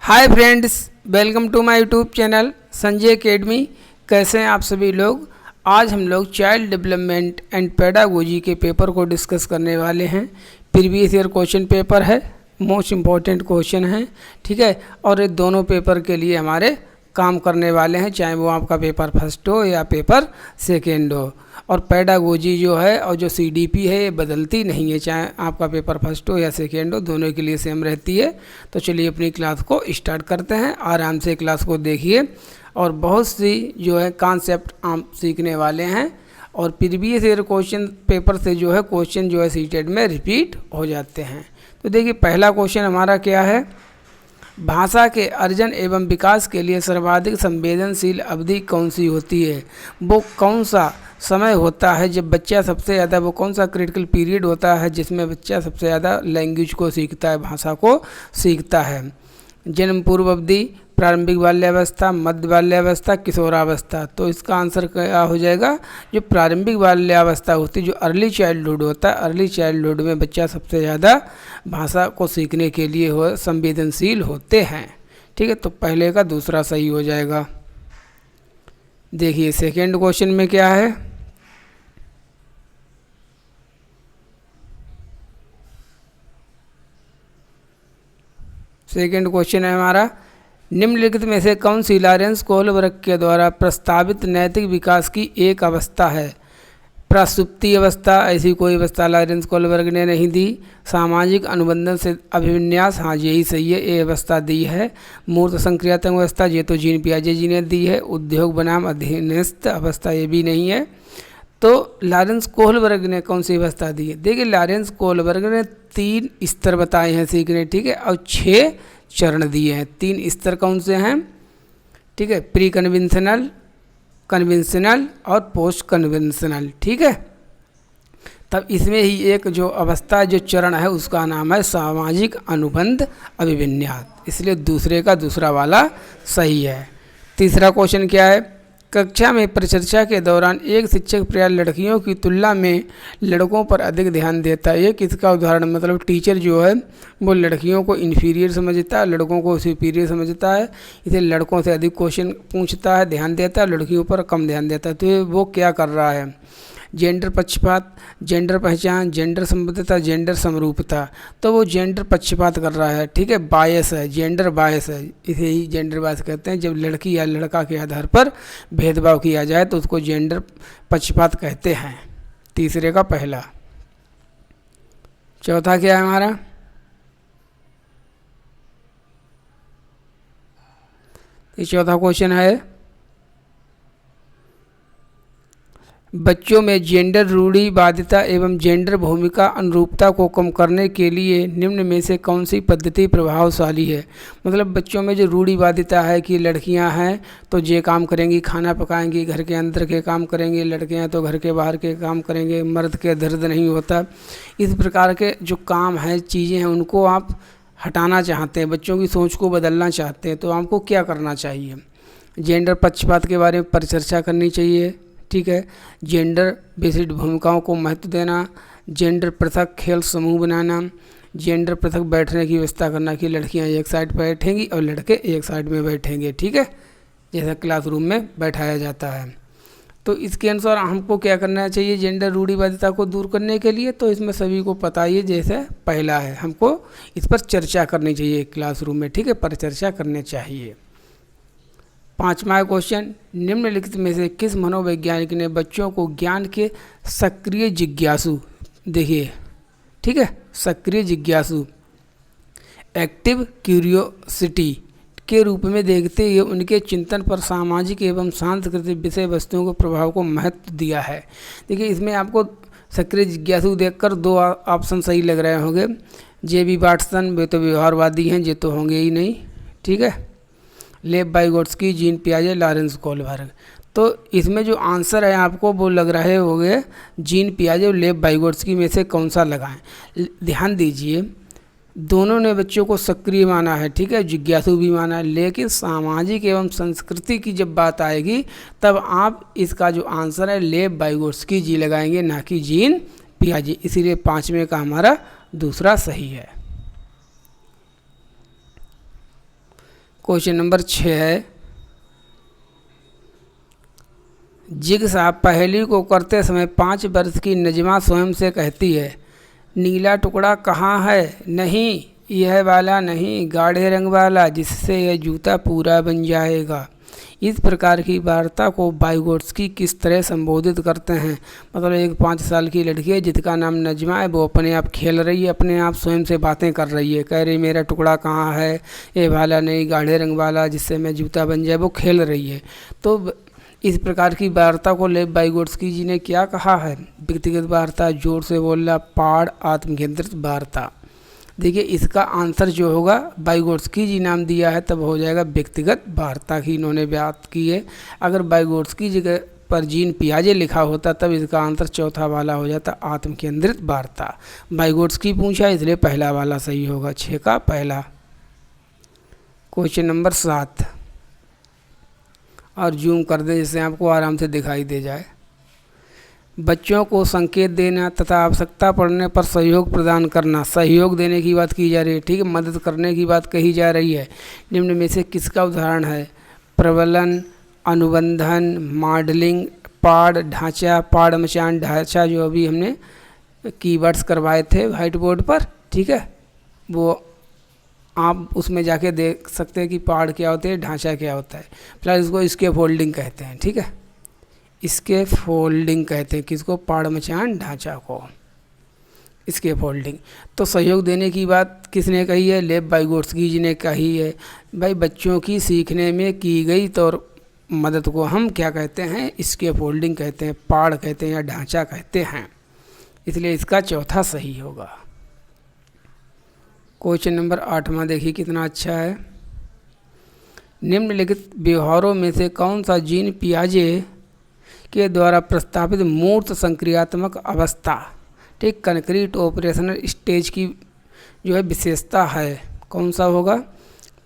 Hi friends, welcome to my YouTube channel Sanjay academy. कैसे हैं आप सभी लोग। आज हम लोग चाइल्ड डेवलपमेंट एंड पेडागोजी के पेपर को डिस्कस करने वाले हैं। प्रीवियस ईयर क्वेश्चन पेपर है, मोस्ट इम्पॉर्टेंट क्वेश्चन है, ठीक है। और ये दोनों पेपर के लिए हमारे काम करने वाले हैं, चाहे वो आपका पेपर फर्स्ट हो या पेपर सेकेंड हो। और पेडागोजी जो है और जो सीडीपी है ये बदलती नहीं है, चाहे आपका पेपर फर्स्ट हो या सेकेंड हो, दोनों के लिए सेम रहती है। तो चलिए अपनी क्लास को स्टार्ट करते हैं। आराम से क्लास को देखिए और बहुत सी जो है कॉन्सेप्ट आप सीखने वाले हैं। और प्रीवियस ईयर क्वेश्चन पेपर से जो है क्वेश्चन जो है सीटेड में रिपीट हो जाते हैं। तो देखिए पहला क्वेश्चन हमारा क्या है, भाषा के अर्जन एवं विकास के लिए सर्वाधिक संवेदनशील अवधि कौन सी होती है। वो कौन सा समय होता है जब बच्चा सबसे ज़्यादा, वो कौन सा क्रिटिकल पीरियड होता है जिसमें बच्चा सबसे ज़्यादा लैंग्वेज को सीखता है, भाषा को सीखता है। जन्म पूर्व अवधि, प्रारंभिक बाल्यावस्था, मध्य बाल्यावस्था, किशोरावस्था। तो इसका आंसर क्या हो जाएगा, जो प्रारंभिक बाल्यावस्था होती है, जो अर्ली चाइल्डहुड होता है, अर्ली चाइल्डहुड में बच्चा सबसे ज़्यादा भाषा को सीखने के लिए हो संवेदनशील होते हैं, ठीक है। तो पहले का दूसरा सही हो जाएगा। देखिए सेकेंड क्वेश्चन में क्या है, सेकेंड क्वेश्चन है हमारा, निम्नलिखित में से कौन सी लॉरेंस कोहलबर्ग के द्वारा प्रस्तावित नैतिक विकास की एक अवस्था है। प्रसुप्ति अवस्था, ऐसी कोई अवस्था लॉरेंस कोहलबर्ग ने नहीं दी। सामाजिक अनुबंधन से अभिविन्यास, हाँ यही सही है, ये अवस्था दी है। मूर्त संक्रियात्मक अवस्था, ये तो जीन पियाजे जी ने दी है। उद्योग बनाम अधीनस्थ अवस्था, ये भी नहीं है। तो लॉरेंस कोहलबर्ग ने कौन सी अवस्था दी है। देखिए लॉरेंस कोहलबर्ग ने 3 स्तर बताए हैं सीखने, ठीक है, और 6 चरण दिए हैं। 3 स्तर कौन से हैं, ठीक है, प्री कन्वेंशनल, कन्वेंशनल और पोस्ट कन्वेंशनल, ठीक है। तब इसमें ही एक जो अवस्था, जो चरण है, उसका नाम है सामाजिक अनुबंध अभिविन्यास, इसलिए दूसरे का दूसरा वाला सही है। तीसरा क्वेश्चन क्या है, कक्षा में परिचर्चा के दौरान एक शिक्षक प्रायः लड़कियों की तुलना में लड़कों पर अधिक ध्यान देता है। ये किसका उदाहरण, मतलब टीचर जो है वो लड़कियों को इन्फीरियर समझता है, लड़कों को सुपीरियर समझता है, इसे लड़कों से अधिक क्वेश्चन पूछता है, ध्यान देता है, लड़कियों पर कम ध्यान देता है। तो ये वो क्या कर रहा है, जेंडर पक्षपात, जेंडर पहचान, जेंडर संबद्धता, जेंडर समरूपता। तो वो जेंडर पक्षपात कर रहा है, ठीक है, बायस है, जेंडर बायस है, इसे ही जेंडर बायस कहते हैं। जब लड़की या लड़का के आधार पर भेदभाव किया जाए तो उसको जेंडर पक्षपात कहते हैं। तीसरे का पहला। चौथा क्या है हमारा, ये चौथा क्वेश्चन है, बच्चों में जेंडर रूढ़िवादिता एवं जेंडर भूमिका अनुरूपता को कम करने के लिए निम्न में से कौन सी पद्धति प्रभावशाली है। मतलब बच्चों में जो रूढ़िवादिता है कि लड़कियां हैं तो ये काम करेंगी, खाना पकाएंगी, घर के अंदर के काम करेंगे, लड़के हैं तो घर के बाहर के काम करेंगे, मर्द के दर्द नहीं होता, इस प्रकार के जो काम हैं, चीज़ें हैं, उनको आप हटाना चाहते हैं, बच्चों की सोच को बदलना चाहते हैं। तो आपको क्या करना चाहिए, जेंडर पक्षपात के बारे में परिचर्चा करनी चाहिए, ठीक है, जेंडर बेस्ड भूमिकाओं को महत्व देना, जेंडर पृथक खेल समूह बनाना, जेंडर पृथक बैठने की व्यवस्था करना कि लड़कियां एक साइड पर बैठेंगी और लड़के एक साइड में बैठेंगे, ठीक है, जैसा क्लासरूम में बैठाया जाता है। तो इसके अनुसार हमको क्या करना चाहिए जेंडर रूढ़िवादिता को दूर करने के लिए। तो इसमें सभी को पता ही है, जैसे पहला है, हमको इस पर चर्चा करनी चाहिए क्लासरूम में, ठीक है, परिचर्चा करनी चाहिए। पांचवा क्वेश्चन, निम्नलिखित में से किस मनोवैज्ञानिक ने बच्चों को ज्ञान के सक्रिय जिज्ञासु, देखिए, ठीक है, सक्रिय जिज्ञासु, एक्टिव क्यूरियोसिटी के रूप में देखते हुए उनके चिंतन पर सामाजिक एवं सांस्कृतिक विषय वस्तुओं को प्रभाव को महत्व दिया है। देखिए इसमें आपको सक्रिय जिज्ञासु देखकर 2 ऑप्शन सही लग रहे होंगे। जे.बी. वाटसन, वे तो व्यवहारवादी हैं, ये तो होंगे ही नहीं, ठीक है। Lev Vygotsky, Jean पियाजे, Lawrence Kohlberg. तो इसमें जो आंसर है आपको वो लग रहे होंगे जीन पियाजे और लेव वाइगोट्स्की में से कौन सा लगाएं। ध्यान दीजिए, दोनों ने बच्चों को सक्रिय माना है, ठीक है, जिज्ञासु भी माना है, लेकिन सामाजिक एवं संस्कृति की जब बात आएगी तब आप इसका जो आंसर है लेव वाइगोट्स्की जी लगाएंगे, ना कि जीन पियाजे। इसीलिए 5वें का हमारा दूसरा सही है। क्वेश्चन नंबर 6 है, जिगसा पहेली को करते समय 5 वर्ष की नजमा स्वयं से कहती है, नीला टुकड़ा कहाँ है, नहीं यह वाला नहीं, गाढ़े रंग वाला, जिससे यह जूता पूरा बन जाएगा। इस प्रकार की वार्ता को वाइगोट्स्की किस तरह संबोधित करते हैं? मतलब एक 5 साल की लड़की है जिसका नाम नजमा है, वो अपने आप खेल रही है, अपने आप स्वयं से बातें कर रही है, कह रही मेरा टुकड़ा कहाँ है, ये वाला नहीं, गाढ़े रंग वाला, जिससे मैं जूता बन जाए, वो खेल रही है। तो इस प्रकार की वार्ता को लेव वाइगोट्स्की जी ने क्या कहा है? व्यक्तिगत वार्ता, जोर से बोलना, पाठ, आत्मकेंद्रित वार्ता। देखिए इसका आंसर जो होगा, वाइगोट्स्की जी नाम दिया है तब हो जाएगा व्यक्तिगत वार्ता की इन्होंने बात की है। अगर वाइगोट्स्की जी पर जीन पियाजे लिखा होता तब इसका आंसर चौथा वाला हो जाता, आत्मकेंद्रित वार्ता। वाइगोट्स्की पूछा इसलिए पहला वाला सही होगा, 6 का पहला। क्वेश्चन नंबर 7, और जूम कर दे जिससे आपको आराम से दिखाई दे जाए। बच्चों को संकेत देना तथा आवश्यकता पड़ने पर सहयोग प्रदान करना। सहयोग देने की बात की जा रही है, ठीक है, मदद करने की बात कही जा रही है। निम्न में से किसका उदाहरण है? प्रबलन, अनुबंधन, मॉडलिंग, पाड़, ढांचा, पाड़ मचान, ढांचा, जो अभी हमने कीवर्ड्स करवाए थे व्हाइट बोर्ड पर, ठीक है, वो आप उसमें जाके देख सकते हैं कि पाड़ क्या होते हैं, ढांचा क्या होता है। फिलहाल इसको इसके फोल्डिंग कहते हैं, ठीक है, इसके फोल्डिंग कहते हैं किसको? पाड़ मचान ढांचा को इसके फोल्डिंग। तो सहयोग देने की बात किसने कही है? लेव वाइगोट्स्की जी ने कही है। भाई बच्चों की सीखने में की गई तो मदद को हम क्या कहते हैं? इसके फोल्डिंग कहते हैं, पाड़ कहते हैं या ढांचा कहते हैं, इसलिए इसका चौथा सही होगा। क्वेश्चन नंबर 8वां देखिए कितना अच्छा है। निम्नलिखित व्यवहारों में से कौन सा जीन पियाजे के द्वारा प्रस्तावित मूर्त संक्रियात्मक अवस्था, ठीक, कंक्रीट ऑपरेशनल स्टेज की जो है विशेषता है? कौन सा होगा?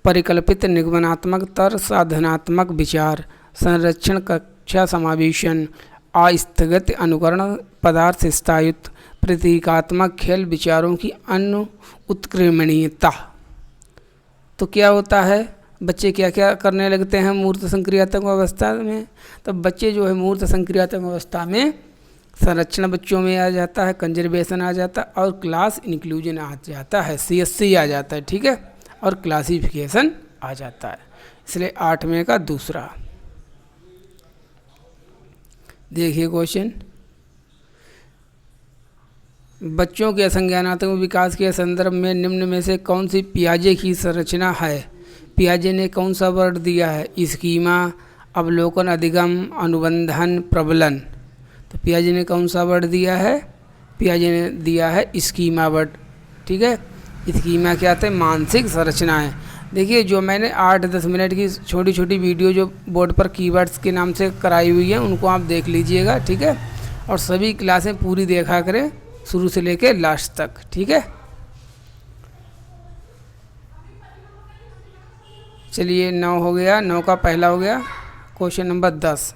परिकल्पित निगमनात्मक तर्क, साधनात्मक विचार, संरक्षण कक्षा समावेशन, अस्थगित अनुकरण, पदार्थ स्थायित्व, प्रतीकात्मक खेल, विचारों की अन्य उत्क्रमणीयता। तो क्या होता है, बच्चे क्या क्या करने लगते हैं मूर्त संक्रियात्मक अवस्था में? तब बच्चे जो है मूर्त संक्रियात्मक अवस्था में संरक्षण बच्चों में आ जाता है, कंजर्वेशन आ जाता है और क्लास इंक्लूजन आ जाता है, CSC आ जाता है, ठीक है, और क्लासिफिकेशन आ जाता है। इसलिए 8वें का दूसरा। देखिए क्वेश्चन, बच्चों के संज्ञानात्मक विकास के संदर्भ में निम्न में से कौन सी पियाजे की संरचना है? पियाजे ने कौन सा वर्ड दिया है? स्कीमा, अवलोकन, अधिगम, अनुबंधन, प्रबलन। तो पियाजे ने कौन सा वर्ड दिया है? पियाजे ने दिया है स्कीमा वर्ड, ठीक है। स्कीमा क्या होता है? मानसिक संरचनाएं। देखिए जो मैंने 8-10 मिनट की छोटी छोटी वीडियो जो बोर्ड पर कीवर्ड्स के नाम से कराई हुई है उनको आप देख लीजिएगा, ठीक है, और सभी क्लासें पूरी देखा करें शुरू से लेकर लास्ट तक, ठीक है। चलिए 9 हो गया, 9 का पहला हो गया। क्वेश्चन नंबर 10,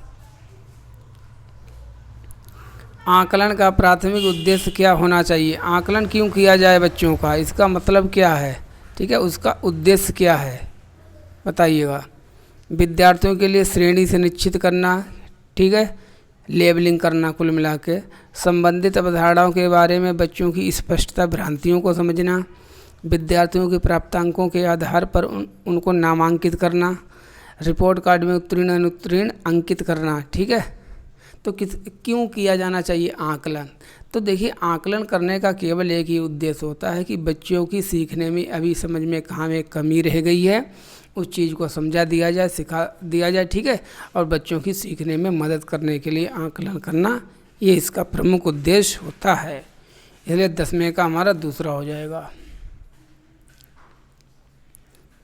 आकलन का प्राथमिक उद्देश्य क्या होना चाहिए? आकलन क्यों किया जाए बच्चों का, इसका मतलब क्या है, ठीक है, उसका उद्देश्य क्या है बताइएगा। विद्यार्थियों के लिए श्रेणी से निश्चित करना, ठीक है, लेबलिंग करना, कुल मिला के संबंधित अवधारणाओं के बारे में बच्चों की स्पष्टता, भ्रांतियों को समझना, विद्यार्थियों के प्राप्तांकों के आधार पर उनको नामांकित करना, रिपोर्ट कार्ड में उत्तीर्ण अनुत्तीर्ण अंकित करना, ठीक है। तो क्यों किया जाना चाहिए आकलन? तो देखिए आकलन करने का केवल एक ही उद्देश्य होता है कि बच्चों की सीखने में अभी समझ में कहाँ में कमी रह गई है उस चीज़ को समझा दिया जाए, सिखा दिया जाए, ठीक है, और बच्चों की सीखने में मदद करने के लिए आकलन करना ये इसका प्रमुख उद्देश्य होता है। इसलिए 10वें का हमारा दूसरा हो जाएगा।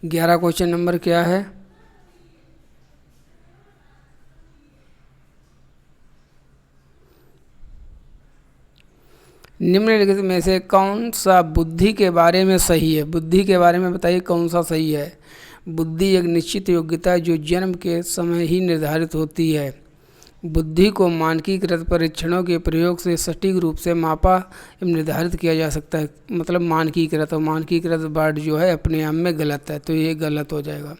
11 क्वेश्चन नंबर क्या है? निम्नलिखित में से कौन सा बुद्धि के बारे में सही है? बुद्धि के बारे में बताइए कौन सा सही है। बुद्धि एक निश्चित योग्यता है जो जन्म के समय ही निर्धारित होती है। बुद्धि को मानकीकृत परीक्षणों के प्रयोग से सटीक रूप से मापा एवं निर्धारित किया जा सकता है। मतलब मानकीकृत, और मानकीकृत वर्ड जो है अपने आप में गलत है, तो ये गलत हो जाएगा।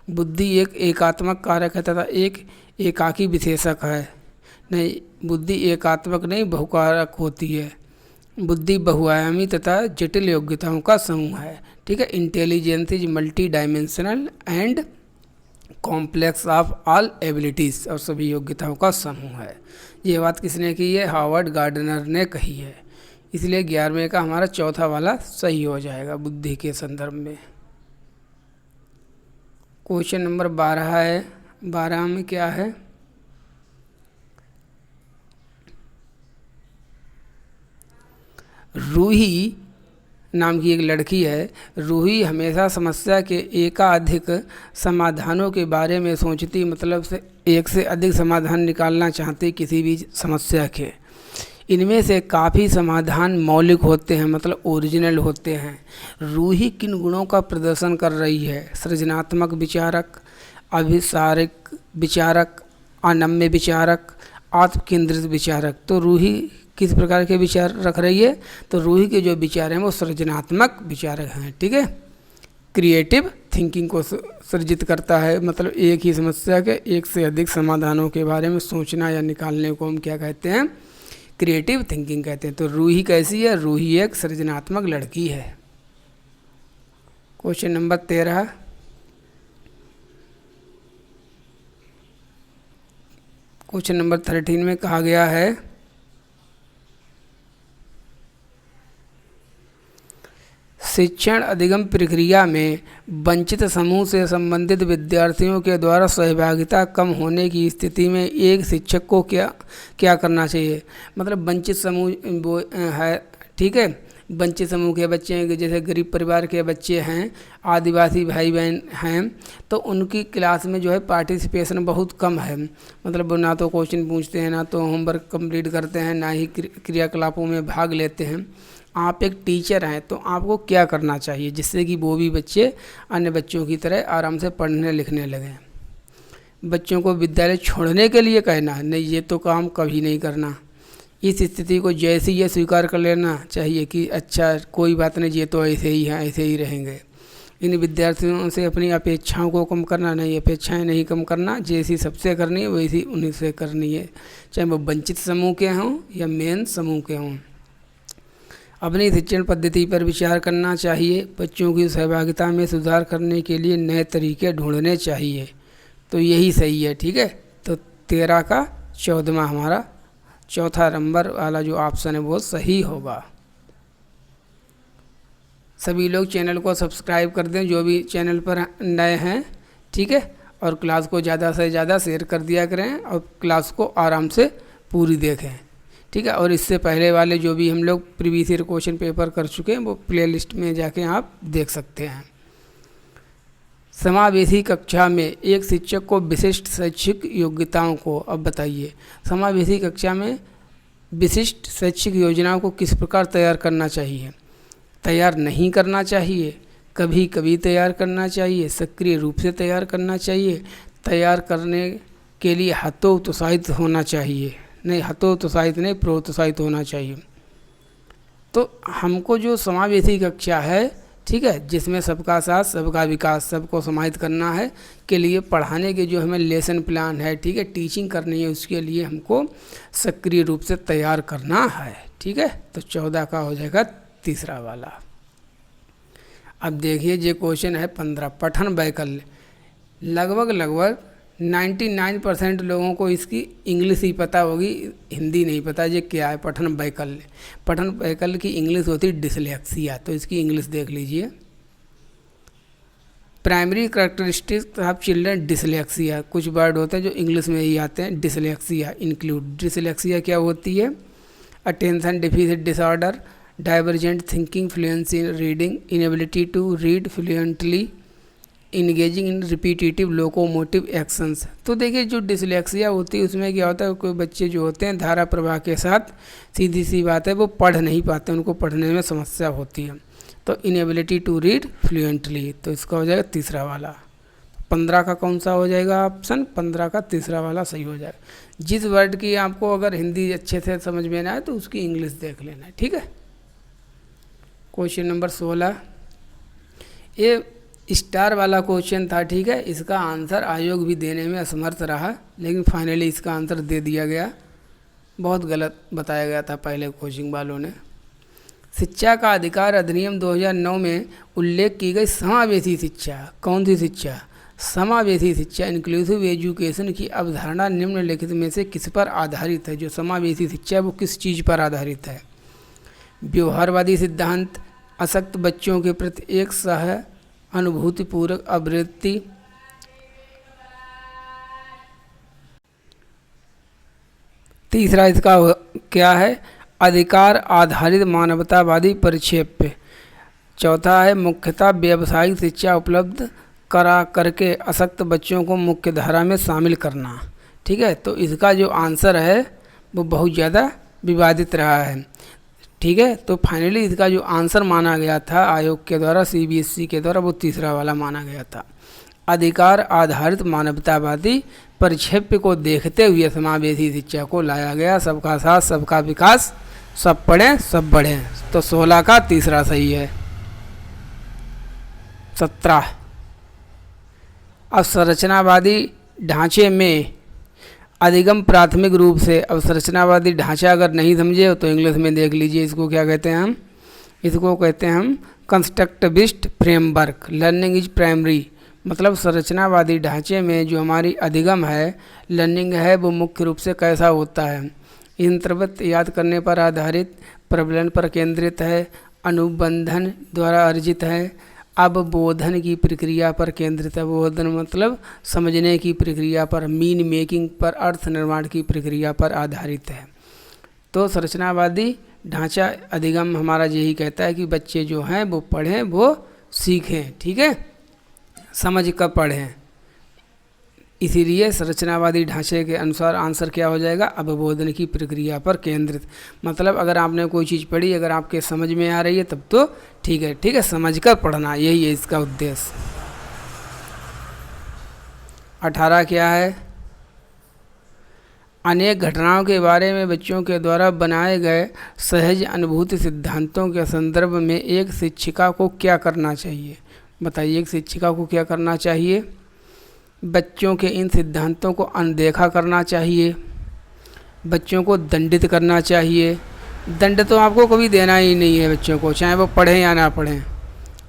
बुद्धि एक एकात्मक कारक है तथा एक एकाकी विशेषक है। नहीं, बुद्धि एकात्मक नहीं बहुकारक होती है। बुद्धि बहुआयामी तथा जटिल योग्यताओं का समूह है। ठीक है, intelligence is multi dimensional and complex of all abilities, और सभी योग्यताओं का समूह है। ये बात किसने की है? हार्वर्ड गार्डनर ने कही है। इसलिए 11वें का हमारा चौथा वाला सही हो जाएगा बुद्धि के संदर्भ में। क्वेश्चन नंबर 12 है। 12 में क्या है? रूही नाम की एक लड़की है। रूही हमेशा समस्या के एकाधिक समाधानों के बारे में सोचती, मतलब से एक से अधिक समाधान निकालना चाहती किसी भी समस्या के। इनमें से काफ़ी समाधान मौलिक होते हैं, मतलब ओरिजिनल होते हैं। रूही किन गुणों का प्रदर्शन कर रही है? सृजनात्मक विचारक, अभिसारिक विचारक, अनम्य विचारक, आत्म केंद्रित विचारक। तो रूही किस प्रकार के विचार रख रही है? तो रूही के जो विचार हैं वो सृजनात्मक विचारक हैं। ठीक है, क्रिएटिव थिंकिंग को सृजित करता है, मतलब एक ही समस्या के एक से अधिक समाधानों के बारे में सोचना या निकालने को हम क्या कहते हैं? क्रिएटिव थिंकिंग कहते हैं। तो रूही कैसी है? रूही एक सृजनात्मक लड़की है। Question number 13। क्वेश्चन नंबर 13 में कहा गया है शिक्षण अधिगम प्रक्रिया में वंचित समूह से संबंधित विद्यार्थियों के द्वारा सहभागिता कम होने की स्थिति में एक शिक्षक को क्या करना चाहिए? मतलब वंचित समूह वो है, ठीक है, वंचित समूह के बच्चे हैं, जैसे गरीब परिवार के बच्चे हैं, आदिवासी भाई बहन हैं, तो उनकी क्लास में जो है पार्टिसिपेशन बहुत कम है। मतलब वो ना तो क्वेश्चन पूछते हैं, ना तो होमवर्क कंप्लीट करते हैं, ना ही क्रियाकलापों में भाग लेते हैं। आप एक टीचर हैं तो आपको क्या करना चाहिए जिससे कि वो भी बच्चे अन्य बच्चों की तरह आराम से पढ़ने लिखने लगें? बच्चों को विद्यालय छोड़ने के लिए कहना है? नहीं, ये तो काम कभी नहीं करना। इस स्थिति को जैसे ये स्वीकार कर लेना चाहिए कि अच्छा कोई बात नहीं, ये तो ऐसे ही हैं, ऐसे ही रहेंगे। इन विद्यार्थियों से अपनी अपेक्षाओं को कम करना नहीं, अपेक्षाएं नहीं कम करना, जैसी सबसे करनी है वैसी उन्हीं से करनी है, चाहे वो वंचित समूह के हों या मेन समूह के हों। अपनी शिक्षण पद्धति पर विचार करना चाहिए। बच्चों की सहभागिता में सुधार करने के लिए नए तरीके ढूंढने चाहिए। तो यही सही है। ठीक है, तो 13 का 14वां हमारा चौथा नंबर वाला जो ऑप्शन है वो सही होगा। सभी लोग चैनल को सब्सक्राइब कर दें जो भी चैनल पर नए हैं। ठीक है, और क्लास को ज़्यादा से ज़्यादा शेयर कर दिया करें और क्लास को आराम से पूरी देखें। ठीक है, और इससे पहले वाले जो भी हम लोग प्रीवियस ईयर क्वेश्चन पेपर कर चुके हैं वो प्लेलिस्ट में जाके आप देख सकते हैं। समावेशी कक्षा में एक शिक्षक को विशिष्ट शैक्षिक योग्यताओं को, अब बताइए, समावेशी कक्षा में विशिष्ट शैक्षिक योजनाओं को किस प्रकार तैयार करना चाहिए? तैयार नहीं करना चाहिए, कभी कभी तैयार करना चाहिए, सक्रिय रूप से तैयार करना चाहिए, तैयार करने के लिए हतोत्साहित होना चाहिए। नहीं, हतोत्साहित नहीं, प्रोत्साहित होना चाहिए। तो हमको जो समावेशी कक्षा है, ठीक है, जिसमें सबका साथ सबका विकास, सबको समाहित करना है, के लिए पढ़ाने के जो हमें लेसन प्लान है, ठीक है, टीचिंग करनी है, उसके लिए हमको सक्रिय रूप से तैयार करना है। ठीक है, तो 14 का हो जाएगा तीसरा वाला। अब देखिए ये क्वेश्चन है 15, पठन वैकल्य। लगभग 99% लोगों को इसकी इंग्लिश ही पता होगी, हिंदी नहीं पता। ये क्या है? पठन वैकल्य। पठन वैकल्य की इंग्लिश होती है डिसलेक्सिया। तो इसकी इंग्लिश देख लीजिए। Primary characteristics of children dyslexia. कुछ वर्ड होते हैं जो इंग्लिश में ही आते हैं। Dyslexia include. डिसलेक्सिया क्या होती है? Attention deficit disorder, divergent thinking, fluency in reading, inability to read fluently, engaging in repetitive locomotive actions. तो देखिए जो डिसलेक्सिया होती है उसमें क्या होता है, कोई बच्चे जो होते हैं धारा प्रवाह के साथ, सीधी सी बात है, वो पढ़ नहीं पाते, उनको पढ़ने में समस्या होती है। तो इनएबिलिटी टू रीड फ्लुएंटली, तो इसका हो जाएगा तीसरा वाला। 15 का कौन सा हो जाएगा ऑप्शन? 15 का तीसरा वाला सही हो जाएगा। जिस वर्ड की आपको अगर हिंदी अच्छे से समझ में ना आए तो उसकी इंग्लिश देख लेना है। ठीक है, क्वेश्चन नंबर 16। ये स्टार वाला क्वेश्चन था, ठीक है। इसका आंसर आयोग भी देने में असमर्थ रहा, लेकिन फाइनली इसका आंसर दे दिया गया। बहुत गलत बताया गया था पहले कोचिंग वालों ने। शिक्षा का अधिकार अधिनियम 2009 में उल्लेख की गई समावेशी शिक्षा, कौन सी शिक्षा? समावेशी शिक्षा, इंक्लूसिव एजुकेशन की अवधारणा निम्नलिखित में से किस पर आधारित है? जो समावेशी शिक्षा है वो किस चीज़ पर आधारित है? व्यवहारवादी सिद्धांत, अशक्त बच्चों के प्रति एक सहानुभूतिपूर्वक आवृत्ति, तीसरा इसका क्या है? अधिकार आधारित मानवतावादी परिप्रेक्ष्य, चौथा है मुख्यतः व्यावसायिक शिक्षा उपलब्ध करा करके अशक्त बच्चों को मुख्य धारा में शामिल करना, ठीक है। तो इसका जो आंसर है वो बहुत ज़्यादा विवादित रहा है, ठीक है। तो फाइनली इसका जो आंसर माना गया था आयोग के द्वारा, CBSE के द्वारा, वो तीसरा वाला माना गया था। अधिकार आधारित मानवतावादी परिप्रेक्ष्य को देखते हुए समावेशी शिक्षा को लाया गया। सबका साथ सबका विकास, सब पढ़ें सब बढ़ें। तो 16 का तीसरा सही है। 17, अवसंरचनावादी ढांचे में अधिगम प्राथमिक रूप से, अवसंरचनावादी ढांचा अगर नहीं समझे तो इंग्लिश में देख लीजिए। इसको क्या कहते हैं हम? इसको कहते हैं हम constructivist framework. Learning is primary, मतलब संरचनावादी ढांचे में जो हमारी अधिगम है, लर्निंग है, वो मुख्य रूप से कैसा होता है? इन अंतर्गत याद करने पर आधारित, प्रबलन पर केंद्रित है, अनुबंधन द्वारा अर्जित है, अवबोधन की प्रक्रिया पर केंद्रित है। बोधन मतलब समझने की प्रक्रिया पर, मीन मेकिंग पर, अर्थ निर्माण की प्रक्रिया पर आधारित है। तो संरचनावादी ढांचा अधिगम हमारा यही कहता है कि बच्चे जो हैं वो पढ़ें, वो सीखें, ठीक है, समझ कर पढ़ें। इसीलिए संरचनावादी ढांचे के अनुसार आंसर क्या हो जाएगा? अवबोधन की प्रक्रिया पर केंद्रित। मतलब अगर आपने कोई चीज़ पढ़ी, अगर आपके समझ में आ रही है तब तो ठीक है, ठीक है, समझ कर पढ़ना, यही है इसका उद्देश्य। 18 क्या है? अनेक घटनाओं के बारे में बच्चों के द्वारा बनाए गए सहज अनुभूति सिद्धांतों के संदर्भ में एक शिक्षिका को क्या करना चाहिए? बताइए, एक शिक्षिका को क्या करना चाहिए? बच्चों के इन सिद्धांतों को अनदेखा करना चाहिए, बच्चों को दंडित करना चाहिए। दंड तो आपको कभी देना ही नहीं है बच्चों को, चाहे वो पढ़ें या ना पढ़ें।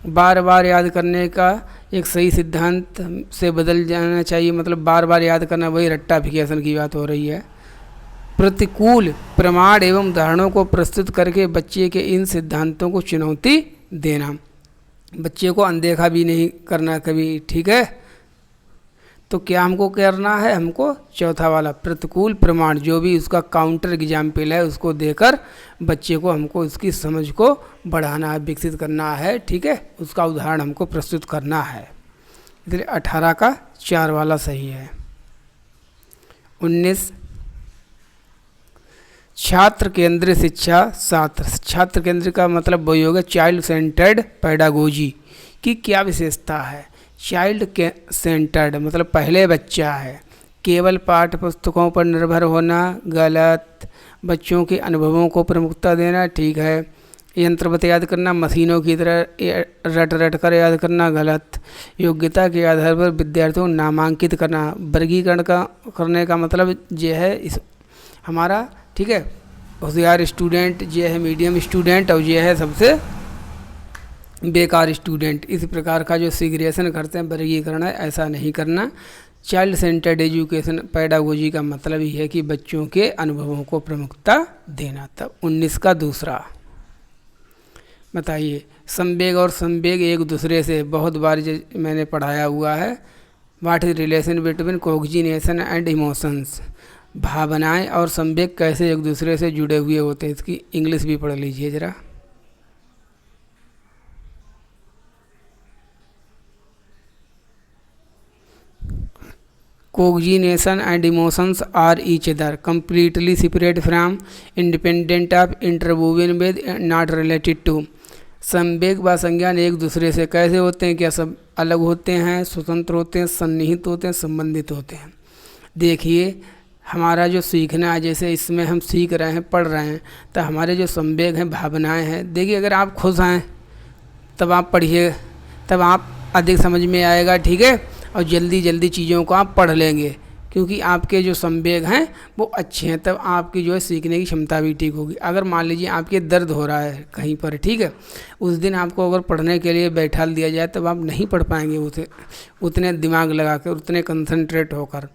बार बार याद करने का एक सही सिद्धांत से बदल जाना चाहिए, मतलब बार बार याद करना, वही रट्टाफिकेशन की बात हो रही है। प्रतिकूल प्रमाण एवं उदाहरणों को प्रस्तुत करके बच्चे के इन सिद्धांतों को चुनौती देना, बच्चे को अनदेखा भी नहीं करना कभी, ठीक है। तो क्या हमको करना है? हमको चौथा वाला प्रतिकूल प्रमाण, जो भी उसका काउंटर एग्जाम्पल है उसको देकर बच्चे को, हमको उसकी समझ को बढ़ाना है, विकसित करना है, ठीक है, उसका उदाहरण हमको प्रस्तुत करना है। इसलिए 18 का 4 वाला सही है। 19, छात्र केंद्रित शिक्षा शास्त्र। छात्र केंद्र का मतलब वही होगा चाइल्ड सेंटर्ड पेडागोजी की क्या विशेषता है? चाइल्ड के सेंटर्ड मतलब पहले बच्चा है, केवल पाठ्य पुस्तकों पर निर्भर होना गलत, बच्चों के अनुभवों को प्रमुखता देना ठीक है, यंत्रवत याद करना मशीनों की तरह रट रट कर याद करना गलत, योग्यता के आधार पर विद्यार्थियों को नामांकित करना, वर्गीकरण का करने का मतलब ये है इस हमारा, ठीक है, होशियार स्टूडेंट, ये है मीडियम स्टूडेंट और ये है सबसे बेकार स्टूडेंट। इस प्रकार का जो सिग्रेशन करते हैं, वर्गीकरण है, ऐसा नहीं करना। चाइल्ड सेंटर्ड एजुकेशन पेडागोजी का मतलब ही है कि बच्चों के अनुभवों को प्रमुखता देना। तब 19 का दूसरा बताइए, संवेग और संवेग एक दूसरे से बहुत बार मैंने पढ़ाया हुआ है। What is relation between coordination and emotions. भावनाएं और संवेग कैसे एक दूसरे से जुड़े हुए होते हैं, इसकी इंग्लिश भी पढ़ लीजिए ज़रा। Coordination and emotions are each other completely separate from, independent of, interwoven with, not related to। संवेग व संज्ञान एक दूसरे से कैसे होते हैं? क्या सब अलग होते हैं, स्वतंत्र होते हैं, सन्निहित होते हैं, संबंधित होते हैं। देखिए हमारा जो सीखना है, जैसे इसमें हम सीख रहे हैं, पढ़ रहे हैं, तो हमारे जो संवेग हैं, भावनाएं हैं, देखिए अगर आप खुश हैं तब आप पढ़िए, तब आप अधिक समझ में आएगा, ठीक है, और जल्दी जल्दी चीज़ों को आप पढ़ लेंगे, क्योंकि आपके जो संवेग हैं वो अच्छे हैं, तब आपकी जो है सीखने की क्षमता भी ठीक होगी। अगर मान लीजिए आपके दर्द हो रहा है कहीं पर, ठीक है, उस दिन आपको अगर पढ़ने के लिए बैठा दिया जाए तब आप नहीं पढ़ पाएंगे उसे उतने दिमाग लगा कर, उतने कंसंट्रेट होकर।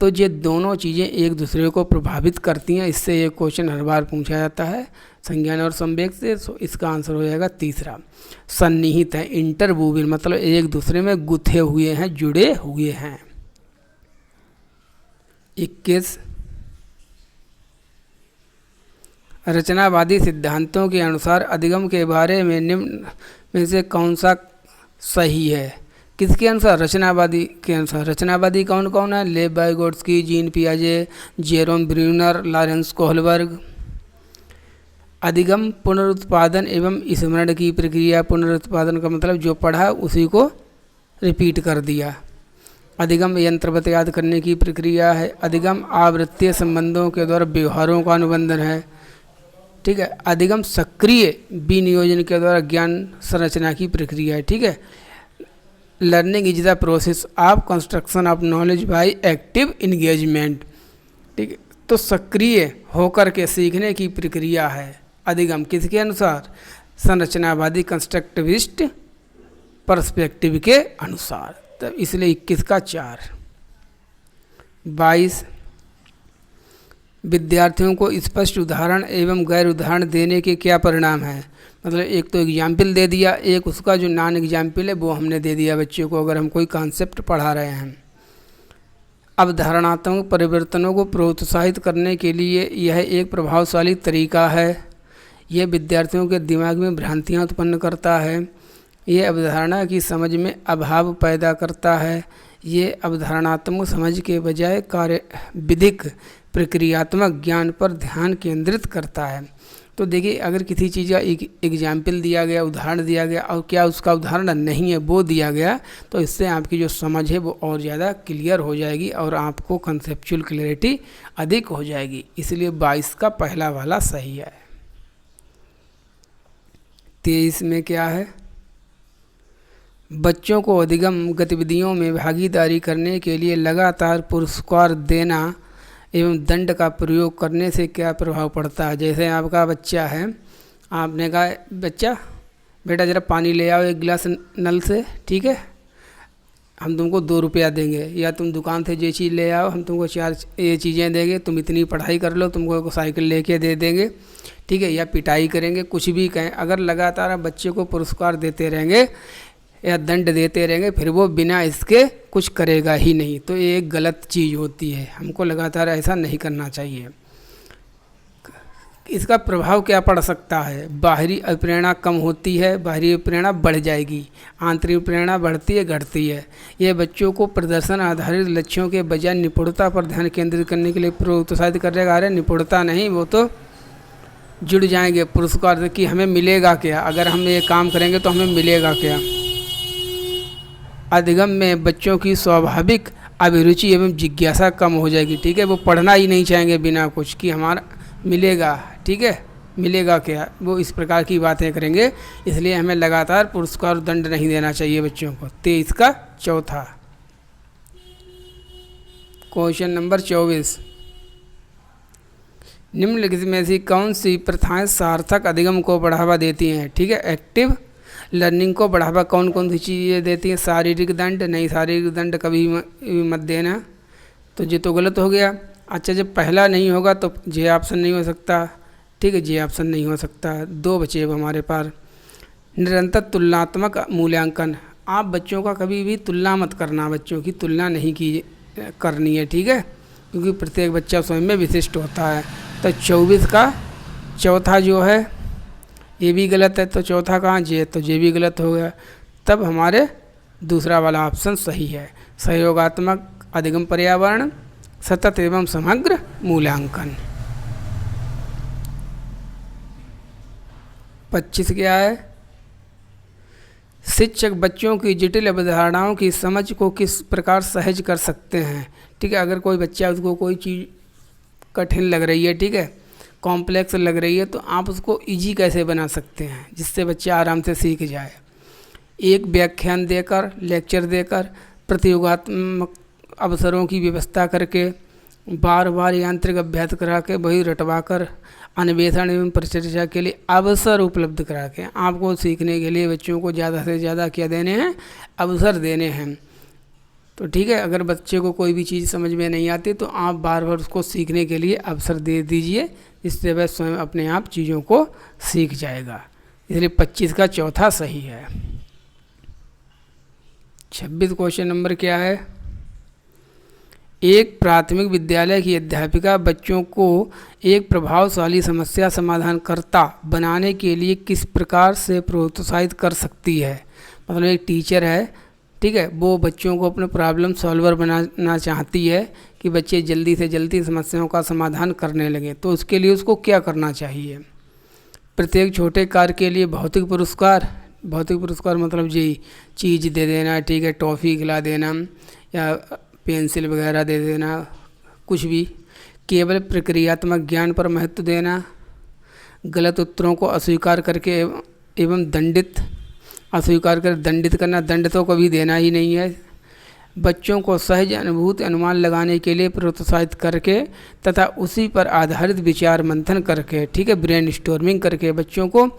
तो ये दोनों चीज़ें एक दूसरे को प्रभावित करती हैं। इससे ये क्वेश्चन हर बार पूछा जाता है संज्ञान और संवेग से। तो इसका आंसर हो जाएगा तीसरा, सन्निहित है, इंटरवूविल, मतलब एक दूसरे में गुथे हुए हैं, जुड़े हुए हैं। 21, रचनावादी सिद्धांतों के अनुसार अधिगम के बारे में निम्न में से कौन सा सही है? किसके अनुसार? रचनावादी के अनुसार। रचनावादी कौन कौन है? लेव वाइगोट्स्की, जीन पियाजे, जेरोम ब्रूनर, लॉरेंस कोहलबर्ग। अधिगम पुनरुत्पादन एवं स्मरण की प्रक्रिया। पुनरुत्पादन का मतलब जो पढ़ा उसी को रिपीट कर दिया। अधिगम यंत्रवत याद करने की प्रक्रिया है। अधिगम आवृत्तीय संबंधों के द्वारा व्यवहारों का अनुबंधन है, ठीक है। अधिगम सक्रिय विनियोजन के द्वारा ज्ञान संरचना की प्रक्रिया है, ठीक है। Learning is the process of construction of knowledge by active engagement, ठीक है। तो सक्रिय होकर के सीखने की प्रक्रिया है अधिगम, किसके अनुसार? संरचनावादी कंस्ट्रक्टिविस्ट पर्सपेक्टिव के अनुसार। तब इसलिए 21 का 4। 22, विद्यार्थियों को स्पष्ट उदाहरण एवं गैर उदाहरण देने के क्या परिणाम हैं? मतलब एक तो एग्जाम्पल दे दिया, एक उसका जो नॉन एग्जाम्पल है वो हमने दे दिया बच्चों को, अगर हम कोई कॉन्सेप्ट पढ़ा रहे हैं। अवधारणात्मक परिवर्तनों को प्रोत्साहित करने के लिए यह एक प्रभावशाली तरीका है। यह विद्यार्थियों के दिमाग में भ्रांतियाँ उत्पन्न करता है। ये अवधारणा की समझ में अभाव पैदा करता है। ये अवधारणात्मक समझ के बजाय कार्य विधिक प्रक्रियात्मक ज्ञान पर ध्यान केंद्रित करता है। तो देखिए, अगर किसी चीज़ का एक एग्जाम्पल दिया गया, उदाहरण दिया गया, और क्या उसका उदाहरण नहीं है वो दिया गया, तो इससे आपकी जो समझ है वो और ज़्यादा क्लियर हो जाएगी और आपको कंसेप्चुअल क्लैरिटी अधिक हो जाएगी। इसलिए 22 का पहला वाला सही है। 23 में क्या है? बच्चों को अधिगम गतिविधियों में भागीदारी करने के लिए लगातार पुरस्कार देना एवं दंड का प्रयोग करने से क्या प्रभाव पड़ता है? जैसे आपका बच्चा है, आपने कहा बच्चा बेटा ज़रा पानी ले आओ एक गिलास नल से, ठीक है, हम तुमको 2 रुपया देंगे, या तुम दुकान से ये चीज़ ले आओ, हम तुमको 4 ये चीज़ें देंगे, तुम इतनी पढ़ाई कर लो, तुमको साइकिल लेके दे देंगे, ठीक है, या पिटाई करेंगे, कुछ भी कहें। अगर लगातार आप बच्चे को पुरस्कार देते रहेंगे या दंड देते रहेंगे, फिर वो बिना इसके कुछ करेगा ही नहीं। तो ये एक गलत चीज़ होती है, हमको लगातार ऐसा नहीं करना चाहिए। इसका प्रभाव क्या पड़ सकता है? बाहरी अप्रेरणा कम होती है, बाहरी अप्रेरणा बढ़ जाएगी, आंतरिक प्रेरणा बढ़ती है, घटती है। ये बच्चों को प्रदर्शन आधारित लक्ष्यों के बजाय निपुणता पर ध्यान केंद्रित करने के लिए प्रोत्साहित करेगा। अरे निपुणता नहीं, वो तो जुड़ जाएंगे पुरस्कार से कि हमें मिलेगा क्या, अगर हम ये काम करेंगे तो हमें मिलेगा क्या। अधिगम में बच्चों की स्वाभाविक अभिरुचि एवं जिज्ञासा कम हो जाएगी, ठीक है। वो पढ़ना ही नहीं चाहेंगे बिना कुछ कि हमारा मिलेगा, ठीक है, मिलेगा क्या, वो इस प्रकार की बातें करेंगे। इसलिए हमें लगातार पुरस्कार दंड नहीं देना चाहिए बच्चों को। 23 का 4था। क्वेश्चन नंबर 24, निम्नलिखित में से कौन सी प्रथाएं सार्थक अधिगम को बढ़ावा देती हैं? ठीक है, एक्टिव लर्निंग को बढ़ावा कौन कौन सी चीज़ें देती हैं? शारीरिक दंड नहीं, शारीरिक दंड कभी मत देना, तो ये तो गलत हो गया। अच्छा, जब पहला नहीं होगा तो जे ऑप्शन नहीं हो सकता, ठीक है, जे ऑप्शन नहीं हो सकता। 2 बचे अब हमारे पास। निरंतर तुलनात्मक मूल्यांकन, आप बच्चों का कभी भी तुलना मत करना, बच्चों की तुलना नहीं की करनी है, ठीक है, क्योंकि प्रत्येक बच्चा स्वयं में विशिष्ट होता है। तो 24 का चौथा जो है ये भी गलत है, तो चौथा कहाँ जे, तो जे भी गलत हो गया। तब हमारे दूसरा वाला ऑप्शन सही है, सहयोगात्मक अधिगम पर्यावरण, सतत एवं समग्र मूल्यांकन। 25 क्या है? शिक्षक बच्चों की जटिल अवधारणाओं की समझ को किस प्रकार सहज कर सकते हैं? ठीक है, अगर कोई बच्चा उसको कोई चीज़ कठिन लग रही है, ठीक है, कॉम्प्लेक्स लग रही है, तो आप उसको इजी कैसे बना सकते हैं जिससे बच्चा आराम से सीख जाए। एक व्याख्यान देकर, लेक्चर देकर, प्रतियोगात्मक अवसरों की व्यवस्था करके, बार बार यांत्रिक अभ्यास करा के, वही रटवा कर, अन्वेषण एवं परिचर्चा के लिए अवसर उपलब्ध करा के, आपको सीखने के लिए बच्चों को ज़्यादा से ज़्यादा क्या देने हैं, अवसर देने हैं। तो ठीक है, अगर बच्चे को कोई भी चीज़ समझ में नहीं आती तो आप बार बार उसको सीखने के लिए अवसर दे दीजिए, जिससे वह स्वयं अपने आप चीज़ों को सीख जाएगा। इसलिए 25 का चौथा सही है। 26 क्वेश्चन नंबर क्या है? एक प्राथमिक विद्यालय की अध्यापिका बच्चों को एक प्रभावशाली समस्या समाधानकर्ता बनाने के लिए किस प्रकार से प्रोत्साहित कर सकती है? मतलब एक टीचर है, ठीक है, वो बच्चों को अपने प्रॉब्लम सॉल्वर बनाना चाहती है कि बच्चे जल्दी से जल्दी समस्याओं का समाधान करने लगें, तो उसके लिए उसको क्या करना चाहिए? प्रत्येक छोटे कार्य के लिए भौतिक पुरस्कार मतलब जी चीज़ दे देना, ठीक है, टॉफ़ी खिला देना या पेंसिल वगैरह दे देना, कुछ भी। केवल प्रक्रियात्मक ज्ञान पर महत्व देना, गलत उत्तरों को अस्वीकार करके एवं दंडित करना, दंड तो कभी देना ही नहीं है। बच्चों को सहज अनुभूति अनुमान लगाने के लिए प्रोत्साहित करके तथा उसी पर आधारित विचार मंथन करके, ठीक है, ब्रेन स्टॉर्मिंग करके बच्चों को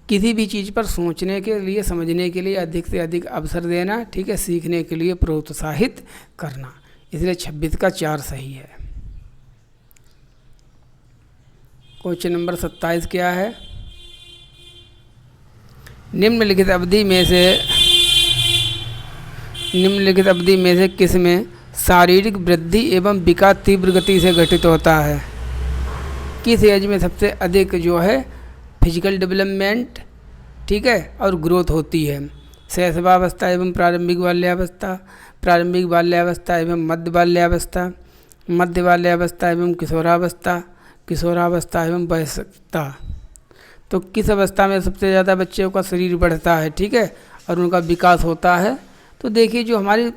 किसी भी चीज़ पर सोचने के लिए, समझने के लिए अधिक से अधिक अवसर देना, ठीक है, सीखने के लिए प्रोत्साहित करना। इसलिए 26 का 4 सही है। क्वेश्चन नंबर 27 क्या है? निम्नलिखित अवधि में से किस में शारीरिक वृद्धि एवं विकास तीव्र गति से घटित होता है? किस एज में सबसे अधिक जो है फिजिकल डेवलपमेंट, ठीक है, और ग्रोथ होती है? शैशवावस्था एवं प्रारंभिक बाल्यावस्था एवं मध्य बाल्यावस्था एवं किशोरावस्था एवं वयस्कता। तो किस अवस्था में सबसे ज़्यादा बच्चों का शरीर बढ़ता है, ठीक है, और उनका विकास होता है? तो देखिए, जो हमारे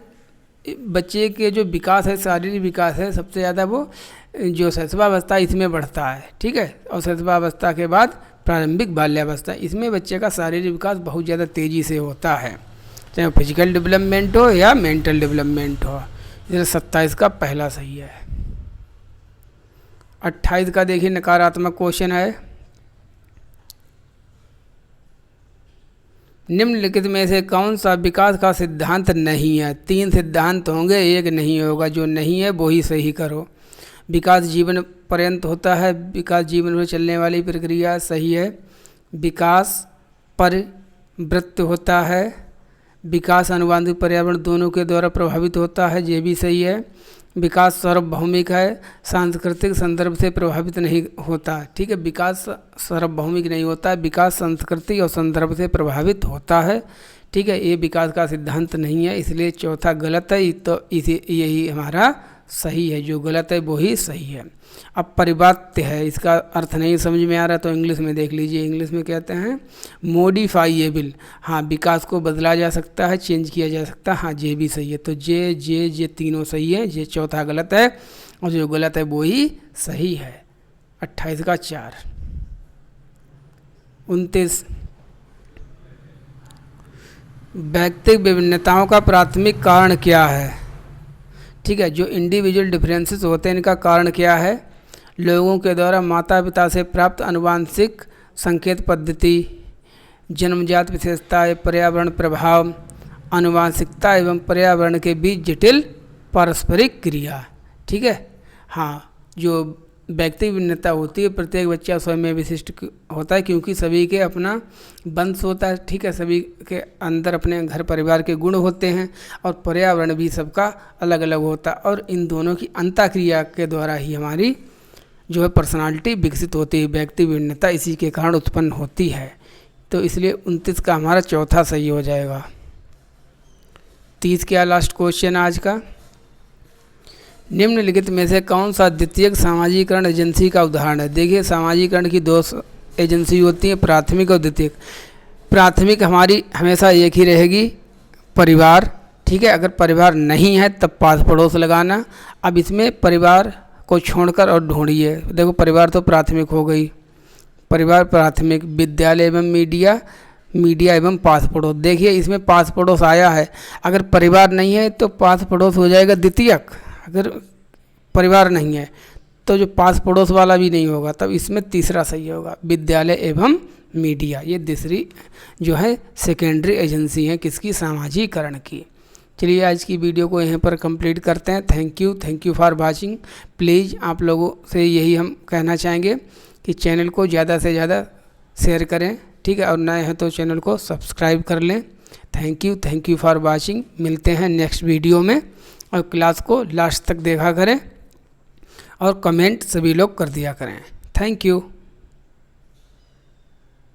बच्चे के जो विकास है, शारीरिक विकास है, सबसे ज़्यादा वो जो शैशवावस्था इसमें बढ़ता है, ठीक है, और शैशवावस्था के बाद प्रारंभिक बाल्यावस्था, इसमें बच्चे का शारीरिक विकास बहुत ज़्यादा तेज़ी से होता है, चाहे फिजिकल डेवलपमेंट हो या मेंटल डेवलपमेंट हो। इसलिए 27 का पहला सही है। 28 का देखिए नकारात्मक क्वेश्चन है। निम्नलिखित में से कौन सा विकास का सिद्धांत नहीं है? 3 सिद्धांत होंगे, एक नहीं होगा। जो नहीं है वो ही सही करो। विकास जीवन पर्यंत होता है, विकास जीवन में चलने वाली प्रक्रिया, सही है। विकास परिवृत्त होता है, विकास अनुवांशिक पर्यावरण दोनों के द्वारा प्रभावित होता है, ये भी सही है। विकास सार्वभौमिक है, सांस्कृतिक संदर्भ से प्रभावित नहीं होता, ठीक है, विकास सार्वभौमिक नहीं होता, विकास संस्कृति और संदर्भ से प्रभावित होता है, ठीक है। ये विकास का सिद्धांत नहीं है, इसलिए चौथा गलत है। तो इसी यही हमारा सही है, जो गलत है वो ही सही है। अब परिवर्त्य है, इसका अर्थ नहीं समझ में आ रहा तो इंग्लिश में देख लीजिए। इंग्लिश में कहते हैं मॉडिफाइएबल। हाँ, विकास को बदला जा सकता है, चेंज किया जा सकता है। हाँ, ये भी सही है। तो जे तीनों सही है, ये चौथा गलत है और जो गलत है वो ही सही है। 28 का 4। 29 व्यक्तिगत विभिन्नताओं का प्राथमिक कारण क्या है? ठीक है, जो इंडिविजुअल डिफरेंसेस होते हैं इनका कारण क्या है? लोगों के द्वारा माता पिता से प्राप्त आनुवंशिक संकेत पद्धति, जन्मजात विशेषताएं, पर्यावरण प्रभाव, आनुवंशिकता एवं पर्यावरण के बीच जटिल पारस्परिक क्रिया। ठीक है, हाँ, जो व्यक्तिगत भिन्नता होती है प्रत्येक बच्चा स्वयं में विशिष्ट होता है, क्योंकि सभी के अपना वंश होता है। ठीक है, सभी के अंदर अपने घर परिवार के गुण होते हैं और पर्यावरण भी सबका अलग अलग होता है, और इन दोनों की अंतःक्रिया के द्वारा ही हमारी जो है पर्सनालिटी विकसित होती है। व्यक्तिगत भिन्नता इसी के कारण उत्पन्न होती है। तो इसलिए 29 का हमारा चौथा सही हो जाएगा। 30 क्या लास्ट क्वेश्चन आज का? निम्नलिखित में से कौन सा द्वितीयक सामाजिकरण एजेंसी का उदाहरण है? देखिए, सामाजिकरण की 2 एजेंसी होती है, प्राथमिक और द्वितीयक। प्राथमिक हमारी हमेशा एक ही रहेगी, परिवार। ठीक है, अगर परिवार नहीं है तब पास पड़ोस लगाना। अब इसमें परिवार को छोड़कर और ढूंढिए। देखो, परिवार तो प्राथमिक हो गई, परिवार प्राथमिक। विद्यालय एवं मीडिया मीडिया एवं पास पड़ोस। देखिए इसमें पास पड़ोस आया है, अगर परिवार नहीं है तो पास पड़ोस हो जाएगा द्वितीयक, अगर परिवार नहीं है तो जो पास पड़ोस वाला भी नहीं होगा, तब इसमें तीसरा सही होगा, विद्यालय एवं मीडिया। ये दूसरी जो है सेकेंडरी एजेंसी है किसकी, सामाजिकरण की। चलिए आज की वीडियो को यहीं पर कंप्लीट करते हैं। Thank you for watching. Please आप लोगों से यही हम कहना चाहेंगे कि चैनल को ज़्यादा से ज़्यादा शेयर करें, ठीक है, और नए हैं तो चैनल को सब्सक्राइब कर लें। Thank you for watching. मिलते हैं नेक्स्ट वीडियो में, और क्लास को लास्ट तक देखा करें और कमेंट सभी लोग कर दिया करें। Thank you.